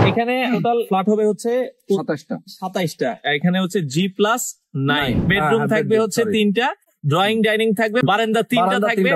এখানে total flat হবে হচ্ছে 27টা। এখানে হহচ্ছে G+9, বেডরুম থাকবে হচ্ছে 3টা, ড্রয়িং ডাইনিং থাকবে, বারান্দা 3টা থাকবে,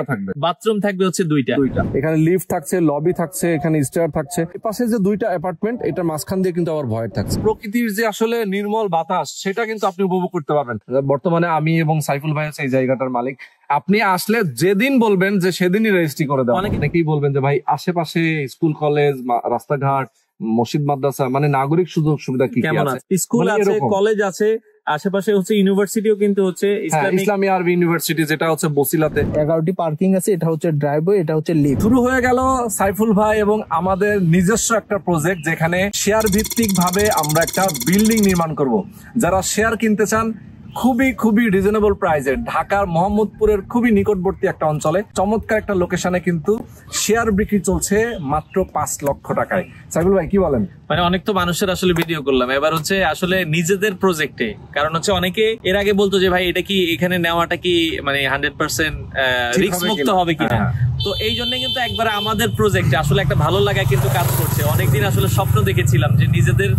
বাথরুম থাকবে হচ্ছে 2টা। এখানে লিফট থাকছে, লবি থাকছে, এখানে স্টেয়ার থাকছে। পাশে যে 2টা অ্যাপার্টমেন্ট, এটার মাঝখান দিয়ে কিন্তু আবার ভয়ের থাকছে। প্রকৃতির যে আসলে নির্মল বাতাস, সেটা কিন্তু আপনি উপভোগ করতে পারবেন। বর্তমানে আমি এবং সাইফুল ভাই হচ্ছে এই জায়গাটার মালিক। আপনি আসলে যেদিন বলবেন যে সেদিনই রেজিস্ট্রি করে দেওয়া। অনেকেই বলবেন যে ভাই আশেপাশে স্কুল, কলেজ, রাস্তাঘাট, মসজিদ, মাদ্রাসা, মানে নাগরিক সুযোগ সুবিধা কি আছে? স্কুল আছে, কলেজ আছে, আশেপাশে হচ্ছে ইউনিভার্সিটিও কিন্তু হচ্ছে ইসলামী আরবি ইউনিভার্সিটি, যেটা হচ্ছে বসিলাতে। 11টি পার্কিং আছে। এটা হচ্ছে ড্রাইভওয়ে, এটা হচ্ছে লিফট। শুরু হয়ে গেল সাইফুল ভাই এবং আমাদের নিজস্ব একটা প্রজেক্ট, যেখানে শেয়ার ভিত্তিক ভাবে আমরা একটা বিল্ডিং নির্মাণ করব। যারা শেয়ার কিনতে চান খুবই রিজনেবল প্রাইসে, ঢাকার মোহাম্মদপুরের খুবই নিকটবর্তী একটা অঞ্চলে চমৎকার একটা লোকেশনে কিন্তু শেয়ার বিক্রি চলছে মাত্র 5 লক্ষ টাকায়। সাইফুল ভাই কি বলেন? মানে অনেক তো মানুষের আসলে ভিডিও করলাম, এবার হচ্ছে আসলে নিজেদের প্রজেক্টে, কারণ হচ্ছে অনেকে এর আগে বলতো যে ভাই এটা কি এখানে নেওয়াটা কি মানে 100% রিস্ক মুক্ত হবে কিনা। তো এই জন্য কিন্তু একবারে আমাদের প্রজেক্টে আসলে একটা ভালো লাগা কিন্তু কাজ করছে। অনেকদিন আসলে স্বপ্ন দেখেছিলাম যে নিজেদের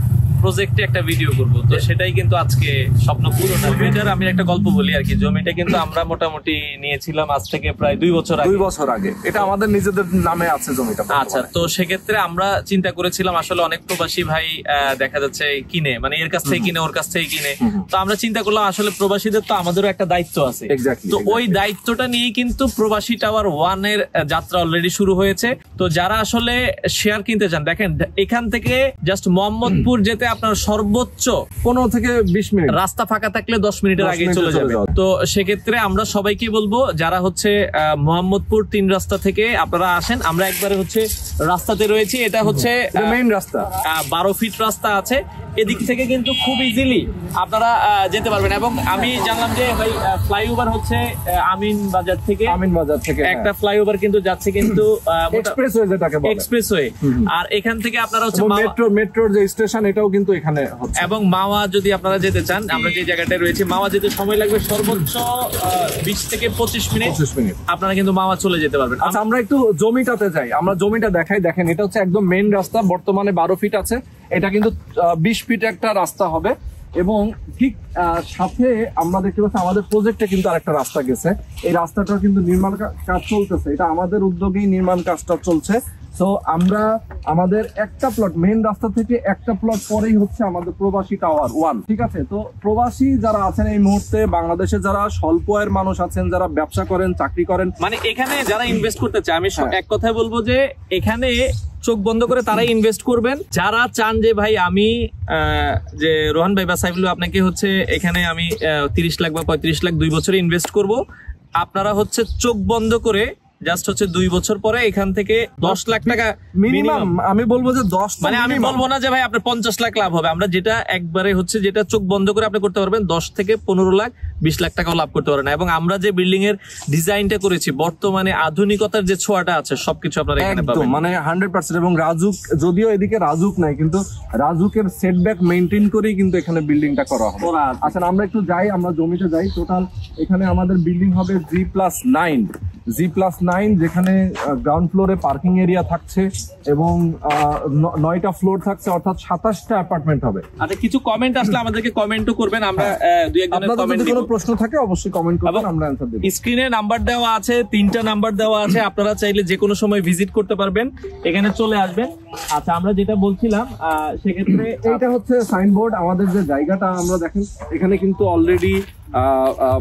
প্রজেক্টে একটা ভিডিও করব, তো সেটাই কিন্তু আজকে স্বপ্ন পূরণ হবে। এটার আমি একটা গল্প বলি আর কি। জমিটা কিন্তু আমরা মোটামুটি নিয়েছিলাম আজ থেকে প্রায় 2 বছর আগে। এটা আমাদের নিজেদের নামে আছে জমিটা। আচ্ছা, তো সেক্ষেত্রে আমরা চিন্তা করেছিলাম আসলে অনেক প্রবাসী ভাই দেখা যাচ্ছে কিনে, মানে এর কাছ থেকে কিনে, ওর কাছ থেকে কিনে। তো আমরা চিন্তা করলাম আসলে প্রবাসীদের তো আমাদেরও একটা দায়িত্ব আছে। তো ওই দায়িত্বটা নিয়েই কিন্তু প্রবাসী টাওয়ার 1 এর যাত্রা অলরেডি শুরু হয়েছে। তো যারা আসলে শেয়ার কিনতে চান, দেখেন এখান থেকে জাস্ট মোহাম্মদপুর যেতে আপনার সর্বোচ্চ 15 থেকে 20 মিনিট, রাস্তা ফাঁকা থাকলে 10 মিনিটের আগে চলে যাবে। তো সেক্ষেত্রে আমরা সবাইকে বলবো যারা হচ্ছে মোহাম্মদপুর 3 রাস্তা থেকে আপনারা আসেন, আমরা একবারে হচ্ছে রাস্তাতে রয়েছি। এটা হচ্ছে মেইন রাস্তা, 12 ফিট রাস্তা আছে। এদিক থেকে কিন্তু খুব ইজিলি আপনারা যেতে পারবেন। এবং আমি জানলাম যে ভাই ফ্লাইওভার হচ্ছে আমিন বাজার থেকে একটা ফ্লাইওভার কিন্তু যাচ্ছে, কিন্তু এক্সপ্রেসওয়ে যেটাকে বলে, এক্সপ্রেসওয়ে। আর এখান থেকে আপনারা হচ্ছে মেট্রোর যে স্টেশন, এটাও কিন্তু এখানে হচ্ছে। এবং মাওয়া যদি আপনারা যেতে চান, আমরা যে জায়গাটায় রয়েছে, মাওয়া যেতে সময় লাগবে সর্বোচ্চ 20 থেকে 25 মিনিট। আপনারা কিন্তু মাওয়া চলে যেতে পারবেন। আচ্ছা, আমরা একটু জমিটাতে যাই, আমরা জমিটা দেখাই। দেখেন এটা হচ্ছে একদম মেইন রাস্তা, বর্তমানে 12 ফিট আছে। এটা কিন্তু 20 ফিট একটা রাস্তা হবে। এবং ঠিক সাথে আমরা দেখতে পাচ্ছি আমাদের প্রজেক্টে কিন্তু আরেকটা রাস্তা গেছে। এই রাস্তাটার কিন্তু নির্মাণ কাজ চলতেছে, এটা আমাদের উদ্যোগেই নির্মাণ কাজটা চলছে। তো আমরা আমাদের একটা প্লট, মেইন রাস্তা থেকে একটা প্লট পরেই হচ্ছে আমাদের প্রবাসী টাওয়ার 1, ঠিক আছে? তো প্রবাসী যারা আছেন এই মুহূর্তে বাংলাদেশে, যারা স্বল্প আয়ের মানুষ আছেন, যারা ব্যবসা করেন, চাকরি করেন, মানে এখানে যারা ইনভেস্ট করতে চায়, আমি এক কথায় বলবো যে এখানে চোখ বন্ধ করে তারাই ইনভেস্ট করবেন। যারা চান যে ভাই আমি যে রোহান ভাই বা সাইফুল ভাই আপনাকে হচ্ছে এখানে আমি 30 লাখ বা 35 লাখ 2 বছরে ইনভেস্ট করব, আপনারা হচ্ছে চোখ বন্ধ করে জাস্ট হচ্ছে 2 বছর পরে এখান থেকে 10 লাখ টাকা মিনিমাম, আমি বলবো যে 10, মানে আমি বলবো না যে ভাই আপনার 50 লাখ লাভ হবে। আমরা যেটা একবারে হচ্ছে যেটা চোখ বন্ধ করে আপনি করতে পারবেন, 10 থেকে 15 লাখ 20 লাখ টাকাও লাভ করতে পারেন। এবং আমরা যে বিল্ডিং এর ডিজাইনটা করেছি, বর্তমানে আধুনিকতার যে ছোঁয়াটা আছে সবকিছু আপনারা এখানে পাবেন, মানে 100%। এবং রাজুক, যদিও এদিকে রাজুক নাই, কিন্তু রাজুকের সেটব্যাক মেইনটেইন করেই কিন্তু এখানে বিল্ডিংটা করা হবে। আচ্ছা, আমরা একটু যাই, আমরা জমিতে যাই। টোটাল এখানে আমাদের বিল্ডিং হবে G+9, যেখানে গ্রাউন্ড ফ্লোরে পার্কিং এরিয়া থাকছে এবং 9টা ফ্লোর থাকছে, অর্থাৎ 27টা অ্যাপার্টমেন্ট হবে। আচ্ছা, কিছু কমেন্ট আসলে আমাদেরকে কমেন্টও করবেন, আমরা দুই একজনের কমেন্ট, যদি কোনো প্রশ্ন থাকে অবশ্যই কমেন্ট করবেন, আমরা অ্যানসার দেব। স্ক্রিনে নাম্বার দেওয়া আছে, 3টা নাম্বার দেওয়া আছে, আপনারা চাইলে যে কোনো সময় ভিজিট করতে পারবেন, এখানে চলে আসবেন। আচ্ছা, আমরা যেটা বলছিলাম সেক্ষেত্রে এইটা হচ্ছে সাইনবোর্ড। আমাদের যে জায়গাটা আমরা দেখেন, এখানে কিন্তু অলরেডি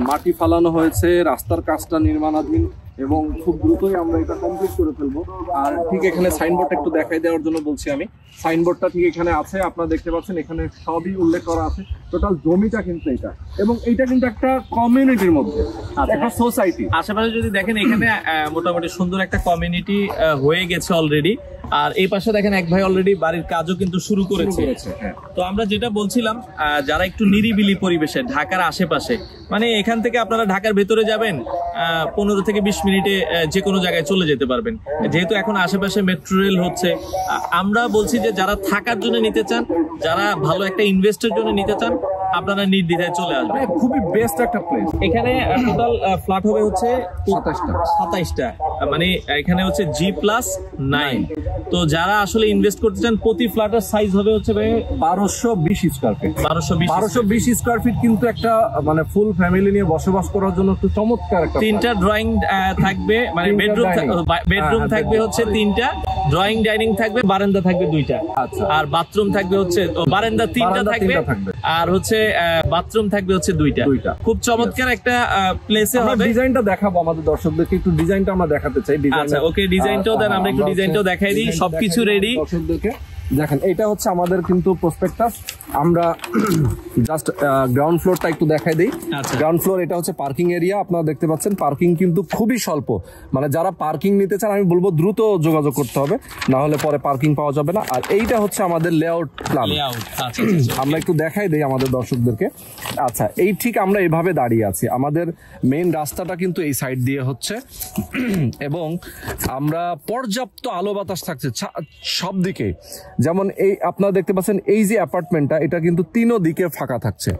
মাটি ফালানো হয়েছে, রাস্তার কাজটা নির্মাণাধীন এবং খুব দ্রুতই আমরা এটা কমপ্লিট করে ফেলবো। আর ঠিক এখানে সাইনবোর্ডটা একটু দেখাই দেওয়ার জন্য বলছি আমি, সাইনবোর্ডটা ঠিক এখানে আছে, আপনারা দেখতে পাচ্ছেন, এখানে সবই উল্লেখ করা আছে। টোটাল জমিটা কিন্তু এটা, এবং এইটা কিন্তু একটা কমিউনিটির মধ্যে, একটা সোসাইটি। আশেপাশে যদি দেখেন, এখানে মোটামুটি সুন্দর একটা কমিউনিটি হয়ে গেছে অলরেডি। আর এই পাশে দেখেন এক ভাই অলরেডি বাড়ির কাজও কিন্তু শুরু করেছে। তো আমরা যেটা বলছিলাম, যারা একটু নিরিবিলি পরিবেশে, ঢাকার আশেপাশে, মানে এখান থেকে আপনারা ঢাকার ভেতরে যাবেন 15 থেকে 20 মিনিটে যে কোনো জায়গায় চলে যেতে পারবেন, যেহেতু এখন আশেপাশে মেট্রো রেল হচ্ছে। আমরা বলছি যে যারা থাকার জন্য নিতে চান, যারা ভালো একটা ইনভেস্টের জন্য নিতে চান, আপনারা নির্দ্বিধায় চলে আসবেন। খুবই বেস্ট একটা প্লেস। এখানে টোটাল ফ্ল্যাট হবে হচ্ছে 27টা। মানে এখানে হচ্ছে G+9। তো যারা আসলে ইনভেস্ট করতে চান, প্রতি ফ্ল্যাটের সাইজ হবে হচ্ছে ভাই 1220 স্কয়ার ফিট। 1220 স্কয়ার ফিট কিন্তু একটা মানে ফুল ফ্যামিলি নিয়ে বসবাস করার জন্য একটু চমৎকার একটা। 3টা ড্রয়িং থাকবে, মানে বেডরুম থাকবে হচ্ছে 3টা, ড্রয়িং ডাইনিং থাকবে, বারান্দা থাকবে 2টা, আর বাথরুম থাকবে হচ্ছে বারান্দা 3টা থাকবে, আর হচ্ছে বাথরুম থাকবে হচ্ছে 2টা। খুব চমৎকার একটা প্লেসে হবে। ডিজাইনটা দেখাবো আমাদের দর্শকদেরকে, একটু ডিজাইনটা আমরা দেখাতে চাই। আচ্ছা ওকে, ডিজাইনটাও দেন, আমরা একটু ডিজাইনটাও দেখাই দিই। সবকিছু রেডি দর্শকদেরকে দেখেন। এটা হচ্ছে আমাদের কিন্তু প্রসপেক্টাস। আমরা জাস্ট গ্রাউন্ড ফ্লোরটা একটু দেখাই দিই। গ্রাউন্ড ফ্লোর এটা হচ্ছে পার্কিং এরিয়া। আপনারা দেখতে পাচ্ছেন পার্কিং কিন্তু খুবই স্বল্প, মানে যারা পার্কিং নিতে চান আমি বলবো দ্রুত যোগাযোগ করতে হবে, না হলে পরে পার্কিং পাওয়া যাবে না। আর এইটা হচ্ছে আমাদের লেআউট প্ল্যান। আমরা একটু দেখাই দিই আমাদের দর্শকদেরকে। আচ্ছা, এই ঠিক আমরা এভাবে দাঁড়িয়ে আছি, আমাদের মেইন রাস্তাটা কিন্তু এই সাইড দিয়ে হচ্ছে, এবং আমরা পর্যাপ্ত আলো বাতাস থাকছে সব দিকে। যেমন এই আপনারা দেখতে পাচ্ছেন এই যে অ্যাপার্টমেন্টটা, এটা কিন্তু তিনও দিকে ফাঁকা থাকছে।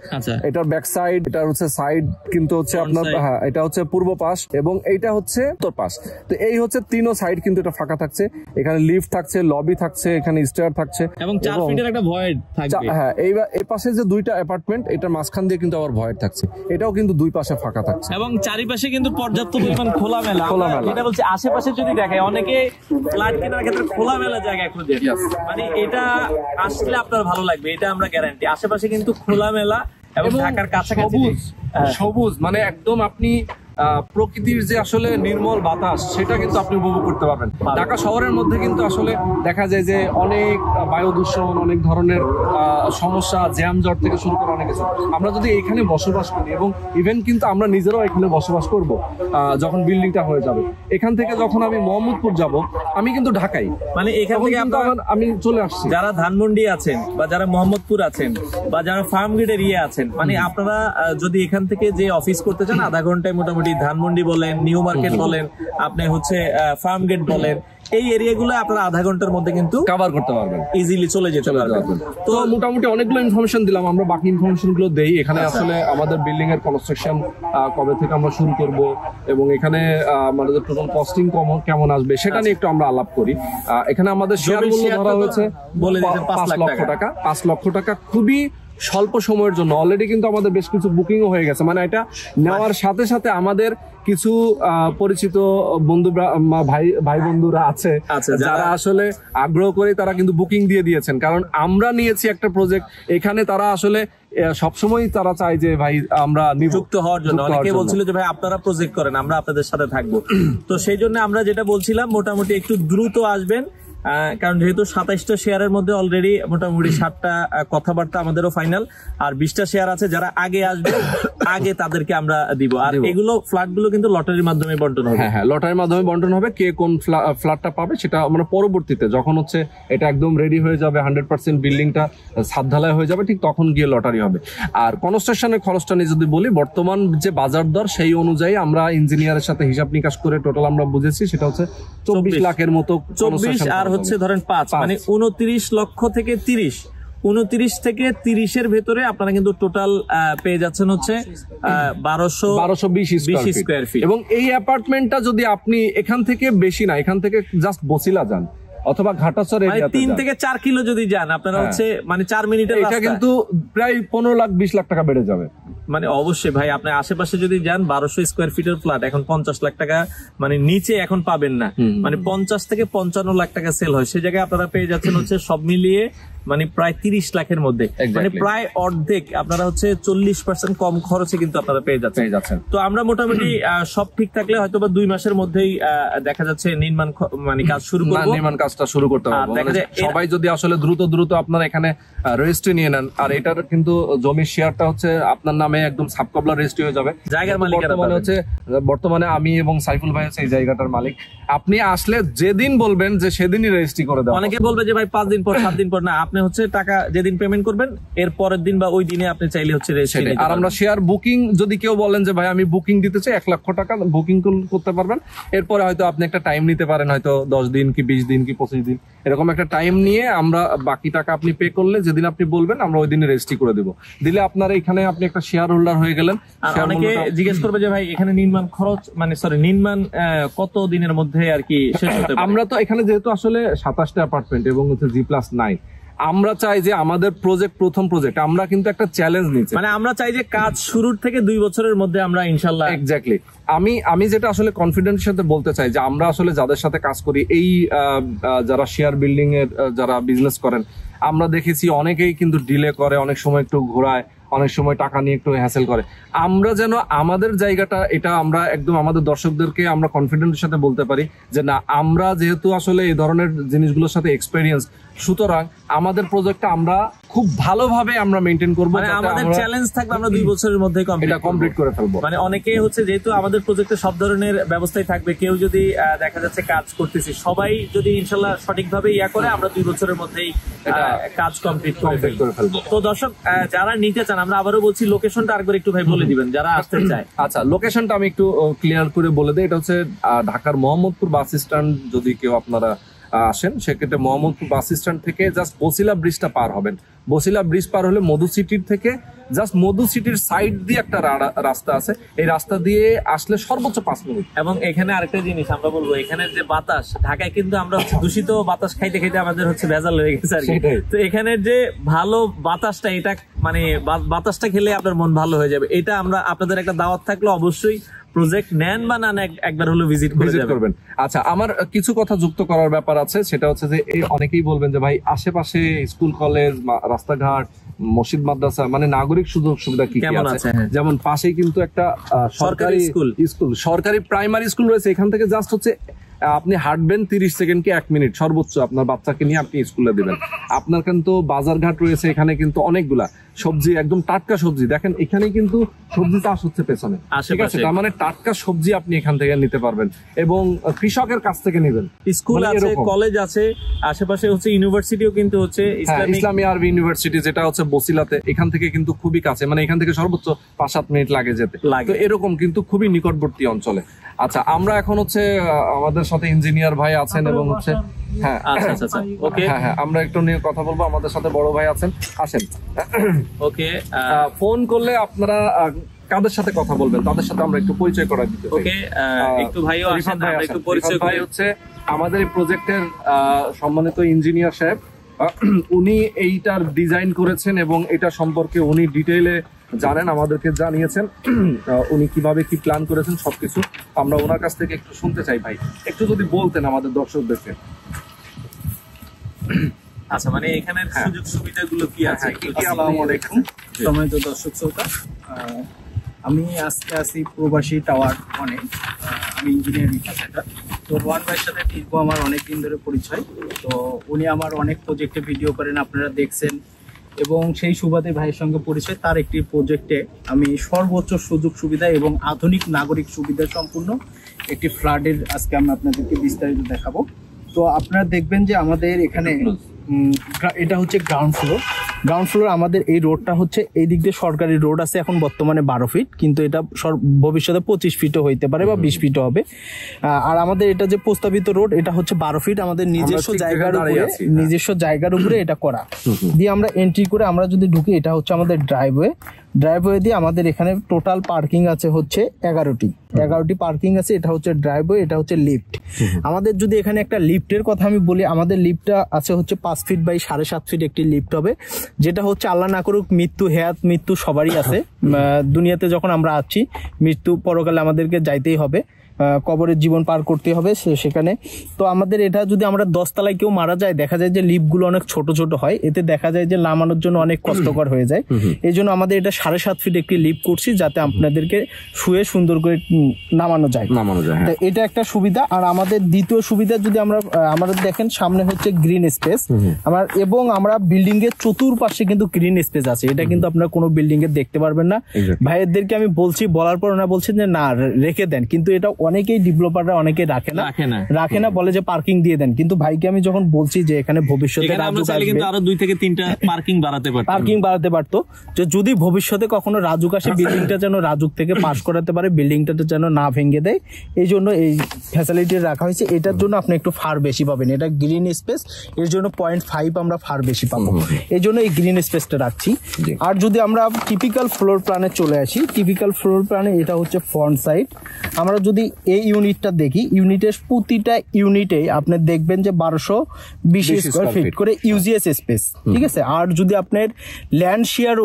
এটার ব্যাক সাইড, এটা হচ্ছে সাইড কিন্তু হচ্ছে আপনার, হ্যাঁ এটা হচ্ছে পূর্ব পাশ এবং এইটা হচ্ছে উত্তর পাশ। তো এই হচ্ছে তিনও সাইড কিন্তু এটা ফাঁকা থাকছে। এখানে লিফট থাকছে, লবি থাকছে, এখানে স্টেয়ার থাকছে এবং 4 ফিটের একটা ভয়েড থাকবে। হ্যাঁ, এই পাশে যে 2টা অ্যাপার্টমেন্ট, এটার মাঝখান দিয়ে কিন্তু আবার ভয়েড থাকছে, এটাও কিন্তু 2 পাশে ফাঁকা থাকছে এবং চারিপাশে কিন্তু পর্যাপ্ত পরিমাণ খোলামেলা। এটা বলছি আশেপাশে যদি দেখে, অনেকে ফ্ল্যাট কেনার ক্ষেত্রে খোলামেলা জায়গা খুঁজে, মানে এটা আসলে আপনার ভালো লাগবে, এটা আমরা গ্যারান্টি। আশেপাশে কিন্তু খোলামেলা এবং ঢাকার কাছাকাছি সবুজ, মানে একদম আপনি প্রকৃতির যে আসলে নির্মল বাতাস সেটা কিন্তু আপনি উপভোগ করতে পারবেন। ঢাকা শহরের মধ্যে কিন্তু আসলে দেখা যায় যে অনেক বায়ু দূষণ, অনেক ধরনের সমস্যা, জ্যাম জট থেকে শুরু করে অনেক কিছু। আমরা যদি এখানে বসবাস করি, এবং ইভেন কিন্তু আমরা নিজেরাও এখানে বসবাস করব যখন বিল্ডিংটা হয়ে যাবে। এখান থেকে যখন আমি মোহাম্মদপুর যাব, আমি কিন্তু ঢাকাই, মানে এখান থেকে আমি চলে আসছি। যারা ধানমন্ডি আছেন বা যারা মোহাম্মদপুর আছেন বা যারা ফার্ম গেটের আছেন, মানে আপনারা যদি এখান থেকে যে অফিস করতে চান, আধা ঘন্টায় মোটামুটি ধানমন্ডি বলেন, নিউ মার্কেট বলেন, আপনি হচ্ছে ফার্ম গেট বলেন, এই এরিয়াগুলো আপনারা আধা ঘন্টার মধ্যে কিন্তু কভার করতে পারবেন, ইজিলি চলে যেতে পারবেন। তো মোটামুটি অনেকগুলো ইনফরমেশন দিলাম, আমরা বাকি ইনফরমেশন গুলো দেই। এখানে আসলে আমাদের বিল্ডিং এর কনস্ট্রাকশন কবে থেকে আমরা শুরু করব, এবং এখানে আমাদের টোটাল কস্টিং কেমন আসবে সেটা নিয়ে একটু আমরা আলাপ করি। এখানে আমাদের শেয়ার মূল্য ধরা হয়েছে 5 টাকা। 5 লক্ষ টাকা খুবই স্বল্প সময়ের জন্য। অলরেডি কিন্তু আমাদের বেশ কিছু বুকিংও হয়ে গেছে, মানে এটা নেওয়ার সাথে সাথে আমাদের কিছু পরিচিত বন্ধু ভাই বন্ধুরা আছে যারা আসলে আগ্রহ করে তারা কিন্তু বুকিং দিয়ে দিয়েছেন, কারণ আমরা নিয়েছি একটা প্রজেক্ট। এখানে তারা আসলে সবসময় তারা চায় যে ভাই আমরা নিযুক্ত হওয়ার জন্য। অনেকে বলছিল যে ভাই আপনারা প্রজেক্ট করেন, আমরা আপনাদের সাথে থাকবো। তো সেই জন্য আমরা যেটা বলছিলাম, মোটামুটি একটু দ্রুত আসবেন, কারণ যেহেতু 27টা শেয়ারের মধ্যে অলরেডি মোটামুটি 7টা কথাবার্তা আমাদেরও ফাইনাল, আর 20টা শেয়ার আছে যারা আগে আসবে, আগে তাদেরকে আমরা দিব। আর এগুলো ফ্ল্যাটগুলো কিন্তু লটারির মাধ্যমে বন্টন হবে। হ্যাঁ, লটারির মাধ্যমে বন্টন হবে। কে কোন ফ্ল্যাটটা পাবে সেটা মানে পরবর্তীতে যখন হচ্ছে এটা একদম রেডি হয়ে যাবে, 100% বিল্ডিংটা ছাদ ঢালাই হয়ে যাবে, ঠিক তখন গিয়ে লটারি হবে। আর কনস্ট্রাকশনের খরচটা নিয়ে যদি বলি, বর্তমান যে বাজার দর সেই অনুযায়ী আমরা ইঞ্জিনিয়ারের সাথে হিসাব নিকাশ করে টোটাল আমরা বুঝেছি সেটা হচ্ছে 24 লাখের মতো। 24 আর হচ্ছে ধরেন 5, মানে 29 লক্ষ থেকে 30, 29 থেকে 30-এর ভেতরে আপনারা কিন্তু টোটাল পেয়ে যাচ্ছেন হচ্ছে 1220 স্কয়ার ফিট। এবং এই অ্যাপার্টমেন্টটা যদি আপনি এখান থেকে বেশি না, এখান থেকে জাস্ট বসিলা যান অথবা ঘাটাচর এরিয়াতে 3 থেকে 4 কিলো যদি যান আপনারা হচ্ছে মানে 4 মিনিটের রাস্তা, এটা কিন্তু প্রায় 15 লাখ 20 লাখ টাকা বেড়ে যাবে। মানে অবশ্যই ভাই, আপনি আশেপাশে যদি যান 1200 স্কয়ার ফিটের ফ্ল্যাট এখন 50 লাখ টাকা মানে নিচে এখন পাবেন না, মানে 50 থেকে 55 লাখ টাকা সেল হয়। সেই জায়গায় আপনারা পেয়ে যাচ্ছেন হচ্ছে সব মিলিয়ে মানে প্রায় 30 লাখের মধ্যে, মানে প্রায় অর্ধেক। আপনারা হচ্ছে 40% কম খরচে কিন্তু আপনারা পেয়ে যাচ্ছেন। তো আমরা মোটামুটি সব ঠিক থাকলে হয়তো বা 2 মাসের মধ্যেই দেখা যাচ্ছে নির্মাণ মানে কাজ শুরু করব, নির্মাণ কাজটা শুরু করতে পারবো। সবাই যদি আসলে দ্রুত আপনারা এখানে রেজিস্ট্রি নিয়ে নেন, আর এটার কিন্তু জমির শেয়ারটা হচ্ছে আপনার নামে একদম সাবকবলা রেজিস্ট্রি হয়ে যাবে। জায়গার মালিকেরা হচ্ছে বর্তমানে আমি এবং সাইফুল ভাই হচ্ছে এই জায়গাটার মালিক। আপনি আসলে যেদিন বলবেন যে সেদিনই রেজিস্ট্রি করে দেওয়া। অনেকে বলবে যে ভাই 5 দিন পর 7 দিন পর, না, আপনি হচ্ছে টাকা যেদিন পেমেন্ট করবেন এর পরের দিন বা ওই দিনে আপনি চাইলে হচ্ছে রেজিস্ট্রি নিতে আর পারবেন। আমরা শেয়ার বুকিং যদি কেউ বলেন যে ভাই আমি বুকিং দিতে চাই 1 লক্ষ টাকা বুকিং করতে পারবেন। এরপরে হয়তো আপনি একটা টাইম নিতে পারেন, হয়তো 10 দিন কি 20 দিন কি 25 দিন, এরকম একটা টাইম নিয়ে আমরা বাকি টাকা আপনি পে করলে যেদিন আপনি বলবেন আমরা ওই দিনে রেজিস্ট্রি করে দেবো। দিলে আপনার এখানে আপনি একটা শেয়ার হোল্ডার হয়ে গেলেন। আর অনেকে জিজ্ঞেস করবে যে ভাই এখানে নির্মাণ খরচ মানে নির্মাণ কত দিনের মধ্যে আর কি শেষ হতে পারে? আমরা তো এখানে যেহেতু আসলে 27টা অ্যাপার্টমেন্ট এবং হচ্ছে G+9, আমরা চাই যে আমাদের প্রথম প্রজেক্ট আমরা কিন্তু একটা চ্যালেঞ্জ নিচ্ছি, মানে আমরা চাই যে কাজ শুরুর থেকে 2 বছরের মধ্যে আমরা ইনশাল্লাহ। এক্স্যাক্টলি আমি যেটা আসলে কনফিডেন্সের সাথে বলতে চাই যে আমরা আসলে যাদের সাথে কাজ করি এই যারা শেয়ার বিল্ডিং এর যারা বিজনেস করেন, আমরা দেখেছি অনেকেই কিন্তু ডিলে করে, অনেক সময় একটু ঘোরায়, অনেক সময় টাকা নিয়ে একটু হ্যাসেল করে। আমরা যেন আমাদের জায়গাটা এটা আমরা একদম আমাদের দর্শকদেরকে আমরা কনফিডেন্সের সাথে বলতে পারি যে না, আমরা যেহেতু আসলে এই ধরনের জিনিসগুলোর সাথে এক্সপেরিয়েন্স, সুতরাং আমাদের প্রজেক্টটা আমরা খুব ভালোভাবে আমরা মেনটেন করবো, মানে আমাদের চ্যালেঞ্জ থাকবে আমরা 2 বছরের মধ্যে এটা কমপ্লিট করে ফেলবো। মানে অনেকে হচ্ছে যেহেতু আমাদের প্রজেক্টে সব ধরনের ব্যবস্থাই থাকবে, কেউ যদি দেখা যাচ্ছে কাজ করতেছি সবাই যদি ইনশাল্লাহ সঠিকভাবে করে আমরা 2 বছরের মধ্যেই কাজ কমপ্লিট করে ফেলবো। তো দর্শক যারা নিতে চান, আমরা আবারও বলছি লোকেশনটা আরেকবার একটু ভাই বলে দিবেন যারা আসতে চায়। আচ্ছা, লোকেশনটা আমি একটু ক্লিয়ার করে বলে দিই। এটা হচ্ছে ঢাকার মোহাম্মদপুর বাস স্ট্যান্ড। যদি কেউ আপনারা আসেন সেক্ষেত্রে মোহাম্মদপুর বাস স্ট্যান্ড থেকে জাস্ট বসিলা ব্রিজটা পার হবেন। বসিলা ব্রিজ পার হলে মধু সিটির থেকে জাস্ট মধু সিটির সাইড দিয়ে একটা রাস্তা আছে, এই রাস্তা দিয়ে আসলে সর্বোচ্চ 5 মিনিট। এবং এখানে আরেকটা জিনিস আমরা বলবো, এখানে যে বাতাস, ঢাকায় কিন্তু আমরা দূষিত বাতাস খাইতে খাইতে আমাদের হচ্ছে ভেজাল হয়ে গেছে আর কি। তো এখানের যে ভালো বাতাসটা, এটা মানে বাতাসটা খেলে আপনার মন ভালো হয়ে যাবে। এটা আমরা আপনাদের একটা দাওয়াত থাকলো, অবশ্যই প্রজেক্ট নেন বা না নেন একবার হলো ভিজিট করবেন। আচ্ছা, আমার কিছু কথা যুক্ত করার ব্যাপার আছে, সেটা হচ্ছে যে অনেকেই বলবেন যে ভাই আশেপাশে স্কুল কলেজ রাস্তাঘাট মসজিদ মাদ্রাসা মানে নাগরিক সুযোগ সুবিধা কি কি আছে? যেমন পাশেই কিন্তু একটা সরকারি স্কুল সরকারি প্রাইমারি স্কুল রয়েছে। এখান থেকে জাস্ট হচ্ছে আপনি হাঁটবেন 30 সেকেন্ড কি 1 মিনিট সর্বোচ্চ আপনার বাচ্চাকে নিয়ে আপনি স্কুলে দিবেন। আপনার কিন্তু বাজারঘাট রয়েছে, এখানে কিন্তু অনেকগুলা সবজি, একদম টাটকা সবজি। দেখেন এখানে কিন্তু সবজি চাষ হচ্ছে পেছনে, ঠিক আছে? তার মানে টাটকা সবজি আপনি এখান থেকে নিতে পারবেন এবং কৃষকের কাছ থেকে নেবেন। স্কুল আছে, কলেজ আছে, আশেপাশে হচ্ছে ইউনিভার্সিটিও কিন্তু হচ্ছে ইসলামী আরবি ইউনিভার্সিটি, যেটা হচ্ছে বসিলাতে, এখান থেকে কিন্তু খুবই কাছে, মানে এখান থেকে সর্বোচ্চ 5-7 মিনিট লাগে যেতে। তো এরকম কিন্তু খুবই নিকটবর্তী অঞ্চলে। আচ্ছা, আমরা এখন হচ্ছে আমাদের সাথে ইঞ্জিনিয়ার ভাই আছেন এবং হচ্ছে আমরা একটু নিয়ে কথা বলবো। আমাদের সাথে বড় ভাই আছেন, আসেন। ওকে, ফোন করলে আপনারা কাদের সাথে কথা বলবেন তাদের সাথে আমরা একটু পরিচয় করা দিতে চাই। ওকে, একটু ভাইও আসেন, আমরা একটু পরিচয় করি। হচ্ছে আমাদের এই প্রজেক্টের সম্মানিত ইঞ্জিনিয়ার সাহেব, উনি এইটার ডিজাইন করেছেন এবং এটা সম্পর্কে উনি ডিটেইলে জানেন, আমাদেরকে জানিয়েছেন উনি কিভাবে কি প্ল্যান করেছেন সবকিছু। আমরা ওনার কাছ থেকে একটু শুনতে চাই। ভাই একটু যদি বলতেন আমাদের দর্শকদেরকে। আচ্ছা, মানে এখানে সুযোগ সুবিধাগুলো কি আছে? আসসালামু আলাইকুম সম্মানিত দর্শক শ্রোতা, আমি আজকে আছি প্রবাসী টাওয়ার 1-এ। আমি ইঞ্জিনিয়ার বিভাগটা। তো রোহান ভাইয়ের সাথে দীর্ঘ আমার অনেক দিন ধরে পরিচয়। তো উনি আমার অনেক প্রজেক্টে ভিডিও করেন, আপনারা দেখছেন, এবং সেই সুবাদে ভাইয়ের সঙ্গে পরিচয়। তার একটি প্রজেক্টে আমি সর্বোচ্চ সুযোগ সুবিধা এবং আধুনিক নাগরিক সুবিধা সম্পূর্ণ একটি ফ্ল্যাটের আজকে আমি আপনাদেরকে বিস্তারিত দেখাবো। তো আপনারা দেখবেন যে আমাদের এখানে এটা হচ্ছে গ্রাউন্ড ফ্লোর। আমাদের এই রোডটা হচ্ছে এই দিক দিয়ে সরকারি রোড আছে, এখন বর্তমানে 12 ফিট, কিন্তু এটা ভবিষ্যতে 25 ফিটও হইতে পারে বা 20 ফিটও হবে। আর আমাদের এটা যে প্রস্তাবিত রোড, এটা হচ্ছে 12 ফিট। আমাদের নিজস্ব জায়গার উপরে এটা করা দিয়ে আমরা এন্ট্রি করে আমরা যদি ঢুকি, এটা হচ্ছে আমাদের ড্রাইভওয়ে দিয়ে আমাদের এখানে টোটাল পার্কিং আছে হচ্ছে 11টি পার্কিং আছে। এটা হচ্ছে ড্রাইভওয়ে, এটা হচ্ছে লিফট। আমাদের যদি এখানে একটা লিফটের কথা আমি বলি, আমাদের লিফটটা আছে হচ্ছে 5 ফিট বাই 7.5 ফিট একটি লিফট হবে, যেটা হচ্ছে আল্লাহ না করুক মৃত্যু সবারই আছে। দুনিয়াতে যখন আমরা আছি, মৃত্যু পরকালে আমাদেরকে যাইতেই হবে, কবরের জীবন পার করতে হবে সেখানে। তো আমাদের এটা যদি আমরা 10 তলায় কেউ মারা যায়, দেখা যায় যে লিফটগুলো অনেক ছোট ছোট হয়, এতে দেখা যায় যে নামানোর জন্য অনেক কষ্টকর হয়ে যায়। এই জন্য আমাদের এটা 7.5 ফিট একটি লিফট করছি, যাতে আপনাদেরকে শুয়ে সুন্দর করে নামানো যায়। এটা একটা সুবিধা। আর আমাদের দ্বিতীয় সুবিধা যদি আমাদের দেখেন, সামনে হচ্ছে গ্রিন স্পেস এবং আমরা বিল্ডিং এর চতুর্পাশে কিন্তু গ্রিন স্পেস আছে। এটা কিন্তু আপনারা কোনো বিল্ডিং এ দেখতে পারবেন না। ভাইয়েরদেরকে আমি বলার পর ওনারা বলছেন যে না রেখে দেন, কিন্তু এটা অনেকেই ডেভেলপাররা অনেকে রাখে না বলে যে পার্কিং দিয়ে দেন, কিন্তু ভাইকে আমি যখন বলছি যে এখানে ভবিষ্যতে আরো 2 থেকে 3টা পার্কিং বাড়াতে পারতো, যে যদি ভবিষ্যতে কখনো রাজুক আসে বিল্ডিংটা যেন রাজুক থেকে পাস করাতে পারে, বিল্ডিংটা যেন না ভেঙে দেয়, এই জন্য এই ফ্যাসিলিটি রাখা হয়েছে। এটার জন্য আপনি একটু ফার বেশি পাবেন, এটা গ্রিন স্পেস, এর জন্য 0.5 আমরা ফার বেশি পাবো, এই জন্য এই গ্রিন স্পেসটা রাখছি। আর যদি আমরা টিপিক্যাল ফ্লোর প্ল্যানে চলে আসি, টিপিক্যাল ফ্লোর প্ল্যানে এটা হচ্ছে ফ্রন্ট সাইড। আমরা যদি এই ইউনিটটা দেখি, ইউনিটের প্রতিটা ইউনিটে আপনি দেখবেন যে 1220 স্কোয়ার ফিট করে ইউজিএস স্পেস, ঠিক আছে। আর যদি আপনার ল্যান্ড শেয়ার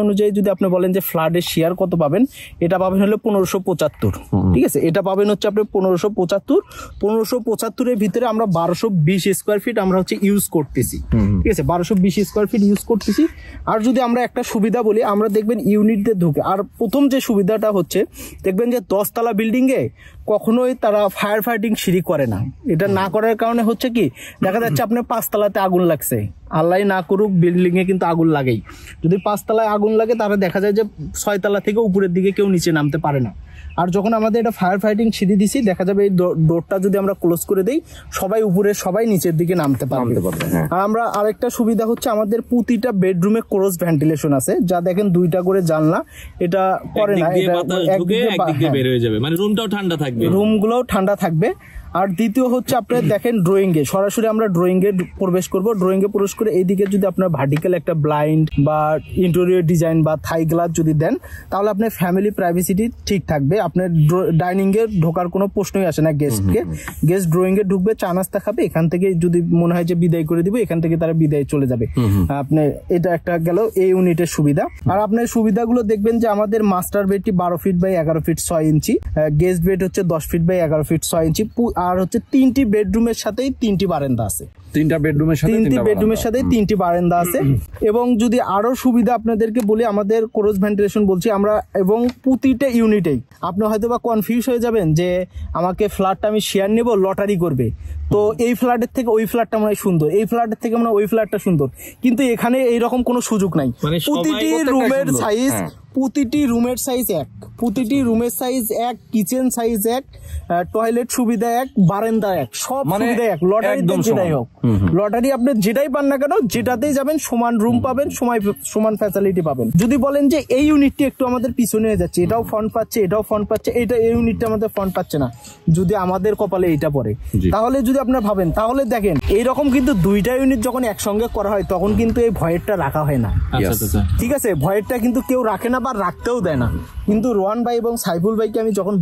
অনুযায়ী যদি আপনি বলেন যে ফ্ল্যাটের শেয়ার কত পাবেন, এটা পাবেন হলো 1575, ঠিক আছে। এটা পাবেন হচ্ছে আপনি 1575 এর ভিতরে আমরা 1220 স্কোয়ার ফিট আমরা হচ্ছে ইউজ করতেছি, ঠিক আছে, 1220 স্কোয়ার ফিট ইউজ করতেছি। আর যদি আমরা একটা সুবিধা বলি, আমরা দেখবেন ইউনিটে ঢুকে, আর প্রথম যে সুবিধাটা হচ্ছে দেখবেন যে 10 তলা বিল্ডিং এ কখনোই তারা ফায়ার ফাইটিং সিঁড়ি করে না। এটা না করার কারণে হচ্ছে কি, দেখা যাচ্ছে আপনার 5 তলাতে আগুন লাগছে, আল্লাহ না করুক বিল্ডিং এ কিন্তু আগুন লাগেই, যদি 5 তলায় আগুন লাগে তাহলে দেখা যায় যে 6 তলা থেকে উপরের দিকে কেউ নিচে নামতে পারে না। আর যখন আমাদের এটা ফায়ার ফাইটিং সিঁড়ি দিছি, দেখা যাবে এই ডোরটা যদি আমরা ক্লোজ করে দেই, সবাই উপরে সবাই নিচের দিকে নামতে পারবে। আর আমরা আরেকটা সুবিধা হচ্ছে আমাদের প্রতিটা বেডরুমে ক্রস ভেন্টিলেশন আছে, যা দেখেন 2টা করে জানলা, এটা করে না, এটা একদিকে বের হয়ে যাবে, মানে রুমটাও ঠান্ডা থাকবে, রুমগুলোও ঠান্ডা থাকবে। আর দ্বিতীয় হচ্ছে আপনার দেখেন ড্রয়িং এ সরাসরি আমরা ড্রয়িং এ প্রবেশ করব, ড্রয়িং এ প্রবেশ করে এইদিকে যদি আপনার ভার্টিক্যাল একটা ব্লাইন্ড বা ইন্টেরিয়র ডিজাইন বা থাই গ্লাস যদি দেন, তাহলে আপনার ফ্যামিলি প্রাইভেসিটি ঠিক থাকবে। আপনার ডাইনিং এ ঢোকার কোনো প্রশ্নই আসে না, গেস্ট ড্রয়িং এ ঢুকবে, চা নাস্তা খাবে, এখান থেকে যদি মনে হয় যে বিদায় করে দিবে, এখান থেকে তারা বিদায় চলে যাবে। আপনার এটা একটা গেল এই ইউনিটের সুবিধা। আর আপনার সুবিধাগুলো দেখবেন যে আমাদের মাস্টার বেডটি 12 feet by 11 feet 6 inch, guest bed হচ্ছে 10 ফিট বাই 11 ফিট 6 ইঞ্চি, আর হচ্ছে 3টি বেডরুমের সাথেই 3টি বারান্দা আছে, 3টি বেডরুমের সাথে 3টি বারান্দা আছে। এবং যদি আরো সুবিধা আপনাদেরকে বলি, আমাদের ক্রস ভেন্টিলেশন বলছি আমরা, এবং প্রতিটা ইউনিটেই আপনি হয়তো বা কনফিউজ হয়ে যাবেন যে আমাকে ফ্ল্যাটটা আমি শেয়ার নেব, লটারি করবে, তো এই ফ্ল্যাটের থেকে ওই ফ্ল্যাটটা মনে হয় সুন্দর, এই ফ্ল্যাটের থেকে মনে হয় ওই ফ্ল্যাটটা সুন্দর, কিন্তু এখানে এইরকম কোনো সুযোগ নাই। প্রতিটি রুমের সাইজ এক, প্রতিটি রুমের সাইজ এক, কিচেন সাইজ এক, টয়লেট সুবিধা এক, বারান্দা এক, সব সুবিধা এক। লটারি যেটাই হোক, লটারি আপনি যেটাই পান না কেন, যেটাতেই যাবেন সমান রুম পাবেন, সমান ফ্যাসিলিটি পাবেন। যদি বলেন যে এই ইউনিটটি একটু আমাদের পিছনে হয়ে যাচ্ছে, এটাও ফ্রন্ট পাচ্ছে, এটাও ফ্রন্ট পাচ্ছে, এই ইউনিটটা আমাদের ফ্রন্ট পাচ্ছে না, যদি আমাদের কপালে এইটা পড়ে, তাহলে যদি আপনার ভাবেন, তাহলে দেখেন এইরকম কিন্তু 2টা ইউনিট যখন একসঙ্গে করা হয় তখন কিন্তু এই ভয়েরটা রাখা হয় না, ঠিক আছে, ভয়েরটা কিন্তু কেউ রাখে না বা রাখতেও দেয় না। কিন্তু রোহান ভাই এবং সাইফুল ভাইকে আমি যখন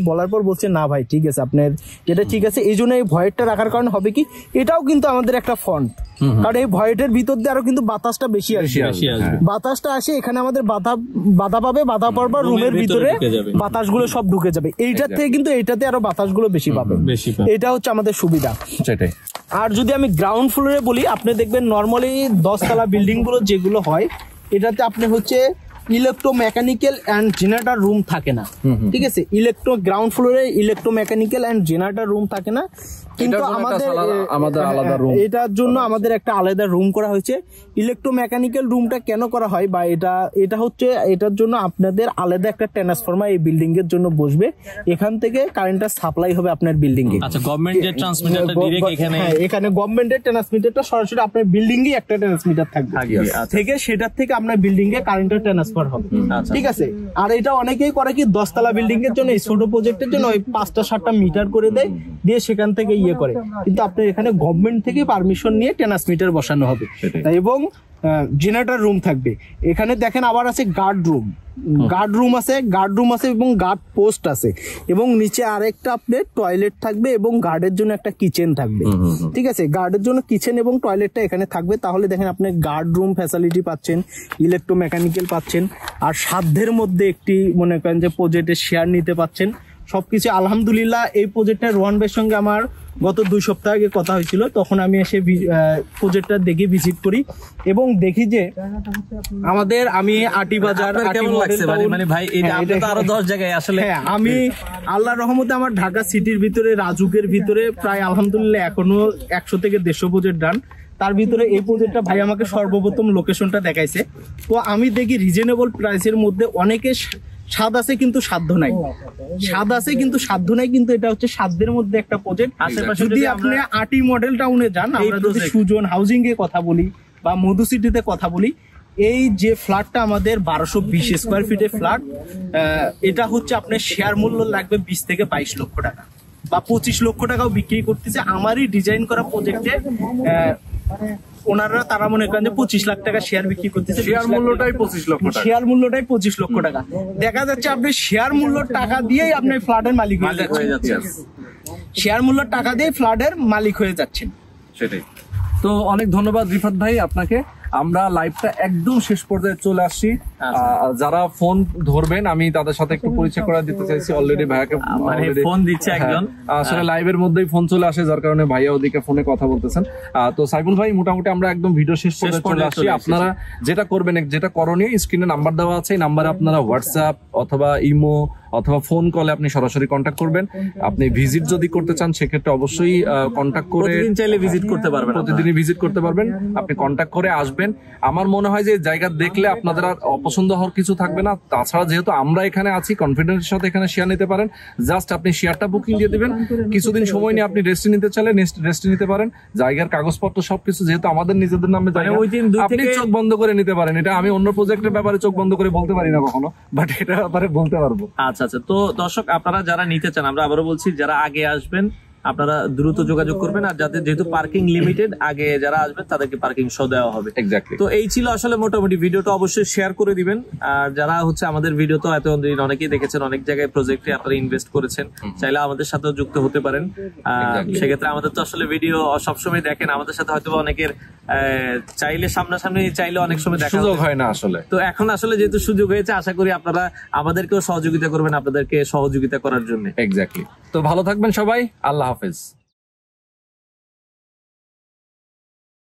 বলার পর বলছে না ভাই ঠিক আছে আপনার এটা ঠিক আছে, এই জন্য এই ভয়েরটা রাখার কারণে হবে কি, এটাও কিন্তু আমাদের একটা ফন্ট, কারণ এই ভয়েটের ভিতর দিয়ে আরো কিন্তু বাতাসটা বেশি আসে, বাতাসটা আসে এখানে আমাদের বাধা পাবে, বাধা পড়বার রুমের ভিতরে বাতাসগুলো সব ঢুকে যাবে, এইটার থেকে কিন্তু এইটাতে আরো বাতাসগুলো বেশি পাবে, এটা হচ্ছে আমাদের সুবিধা। আর যদি আমি গ্রাউন্ড ফ্লোরে বলি, আপনি দেখবেন নর্মালি 10 তলা বিল্ডিং গুলো যেগুলো হয়, এটাতে আপনি হচ্ছে ইলেকট্রোমেকানিক্যাল এন্ড জেনারেটর রুম থাকে না, ঠিক আছে, গ্রাউন্ড ফ্লোরে ইলেকট্রোমেকানিক্যাল এন্ড জেনারেটর রুম থাকে না, কিন্তু আমাদের আলাদা রুম, এটার জন্য আমাদের একটা আলাদা রুম করা হয়েছে। ইলেকট্রোমেকানিক্যাল রুমটা কেন করা হয়, বা এটা হচ্ছে এটার জন্য আপনাদের আলাদা একটা ট্রান্সফরমার এই বিল্ডিং এর জন্য বসবে, এখান থেকে কারেন্টটা সাপ্লাই হবে আপনার বিল্ডিং এ। আচ্ছা, গভর্নমেন্টের ট্রান্সমিটারটা ডাইরেক্ট এখানে গভর্নমেন্টের ট্রান্সমিটারটা সরাসরি আপনার বিল্ডিং এ একটা ট্রান্সমিটার থাকবে, থেকে সেটার থেকে আপনার বিল্ডিং এ কারেন্টটা ট্রান্সফার হবে, ঠিক আছে। আর এটা অনেকেই করে কি 10 তলা বিল্ডিং এর জন্য, এই ছোট প্রজেক্টের জন্য ওই 5টা-7টা মিটার করে দেয়, দিয়ে সেখান থেকে ইয়ে করে, কিন্তু আপনার এখানে গভর্নমেন্ট থেকে পারমিশন নিয়ে ট্রান্সমিটার বসানো হবে, এবং জেনারেটর রুম থাকবে। এখানে দেখেন আবার আছে গার্ড রুম আছে এবং গার্ড পোস্ট আছে, এবং নিচে আরেকটা আপনার টয়লেট থাকবে এবং গার্ডের জন্য একটা কিচেন থাকবে, ঠিক আছে, গার্ডের জন্য কিচেন এবং টয়লেটটা এখানে থাকবে। তাহলে দেখেন আপনি গার্ড রুম ফ্যাসিলিটি পাচ্ছেন, ইলেকট্রোমেকানিক্যাল পাচ্ছেন, আর সাধ্যের মধ্যে একটি মনে করেন যে প্রজেক্টের শেয়ার নিতে পাচ্ছেন, সবকিছু আলহামদুলিল্লাহ। এই প্রজেক্টটা রোহান ভাইয়ের সঙ্গে আমার গত 2 সপ্তাহ আগে কথা হয়েছিল, তখন আমি এসে প্রজেক্টটা দেখে ভিজিট করি এবং দেখি যে আমাদের, আমি আটি বাজার, মানে ভাই এই যে আপনি তো আরো 10 জায়গায় আসলে, আমি আল্লাহর রহমতে আমার ঢাকা সিটির ভিতরে রাজুকের ভিতরে প্রায় আলহামদুলিল্লাহ এখনো 100 থেকে 150 প্রজেক্ট ডান, তার ভিতরে এই প্রজেক্টটা ভাই আমাকে সর্বপ্রথম লোকেশনটা দেখাইছে। তো আমি দেখি রিজনেবল প্রাইসের মধ্যে অনেকে স্বাদ আছে কিন্তু সাধ্য নাই, স্বাদ আছে কিন্তু সাধ্য নাই, কিন্তু এটা হচ্ছে সাধ্যের মধ্যে একটা প্রজেক্ট। আশেপাশে যদি আপনি আটি মডেল টাউনে যান, আমরা যদি সুজন হাউজিং এর কথা বলি বা মধু সিটিতে কথা বলি, এই যে ফ্ল্যাটটা আমাদের 1220 স্কোয়ার ফিটের ফ্ল্যাট, এটা হচ্ছে আপনার শেয়ার মূল্য লাগবে 20 থেকে 22 লক্ষ টাকা বা 25 লক্ষ টাকাও বিক্রি করতেছে। আমারই ডিজাইন করা প্রজেক্টে ওনারা তারা মনে করেন যে 25 লাখ টাকা শেয়ার বিক্রি করতেছে, শেয়ার মূল্যটাই 25 লক্ষ টাকা, শেয়ার মূল্যটাই 25 লক্ষ টাকা। দেখা যাচ্ছে আপনি শেয়ার মূল্যর টাকা দিয়েই আপনি ফ্ল্যাটের মালিক হয়ে যাচ্ছেন, শেয়ার মূল্যর টাকা দিয়ে ফ্ল্যাটের মালিক হয়ে যাচ্ছেন। সেটাই। তো অনেক ধন্যবাদ রিফাত ভাই আপনাকে। আমরা লাইভটা একদম শেষ পর্যায়ে চলে আসছি। যারা ফোন ধরবেন আমি তাদের সাথে একটু পরিচয় করে দিতে চাইছি। অলরেডি ভাইয়াকে ফোন দিচ্ছে একজন, আসলে লাইভের মধ্যেই ফোন চলে আসে, যার কারণে ভাইয়া ওদিকে ফোনে কথা বলতেছেন। তো সাইফুল ভাই, মোটামুটি আমরা একদম ভিডিও শেষ পর্যায়ে চলে আসছি। আপনারা যেটা করবেন, যেটা করণীয়, স্ক্রিনে নাম্বার দেওয়া আছে, এই নাম্বারে আপনারা হোয়াটসঅ্যাপ অথবা ইমো অথবা ফোন কলে আপনি সরাসরি কন্ট্যাক্ট করবেন। আপনি ভিজিট যদি করতে চান সেক্ষেত্রে অবশ্যই কন্ট্যাক্ট করে, প্রতিদিন চাইলে ভিজিট করতে পারবেন, প্রতিদিনই ভিজিট করতে পারবেন। আপনি কন্ট্যাক্ট করে আসবেন। আমার মনে হয় যে জায়গা দেখলে আপনাদের আর অপছন্দ হওয়ার কিছু থাকবে না। তাছাড়া যেহেতু আমরা এখানে আছি, কনফিডেন্সের সাথে এখানে শেয়ার নিতে পারেন। জাস্ট আপনি শেয়ারটা বুকিং দিয়ে দিবেন, কিছুদিন সময় নিয়ে আপনি রেস্ট নিতে চাইলে রেস্ট নিতে পারেন। জায়গার কাগজপত্র সবকিছু যেহেতু আমাদের নিজেদের নামে জায়গা, আপনি চোখ বন্ধ করে নিতে পারেন। এটা আমি অন্য প্রজেক্টের ব্যাপারে চোখ বন্ধ করে বলতে পারি না কখনো, বাট এটা ব্যাপারে বলতে পারবো। আচ্ছা আচ্ছা। তো দর্শক, আপনারা যারা নিতে চান, আমরা আবারও বলছি, যারা আগে আসবেন আপনারা দ্রুত যোগাযোগ করবেন। আর যাদের যেহেতু পার্কিং লিমিটেড, আগে যারা আসবেন তাদেরকে পার্কিং শো দেওয়া হবে। এক্স্যাক্টলি। তো এই ছিল আসলে মোটামুটি ভিডিওটা, অবশ্যই শেয়ার করে দিবেন। আর যারা হচ্ছে আমাদের ভিডিও তো এতদিন অনেকেই দেখেছেন, অনেক জায়গায় প্রজেক্টে আপনারা ইনভেস্ট করেছেন, চাইলে আমাদের সাথেও যুক্ত হতে পারেন। সেক্ষেত্রে আমাদের তো আসলে ভিডিও সবসময় দেখেন, আমাদের সাথে হয়তো অনেকের চাইলে সামনাসামনি চাইলে অনেক সময় দেখা সুযোগ হয় না আসলে। তো এখন আসলে যেহেতু সুযোগ হয়েছে, আশা করি আপনারা আমাদেরকেও সহযোগিতা করবেন, আপনাদেরকে সহযোগিতা করার জন্য। এক্স্যাক্টলি। তো ভালো থাকবেন সবাই, আল্লাহ হাফেজ।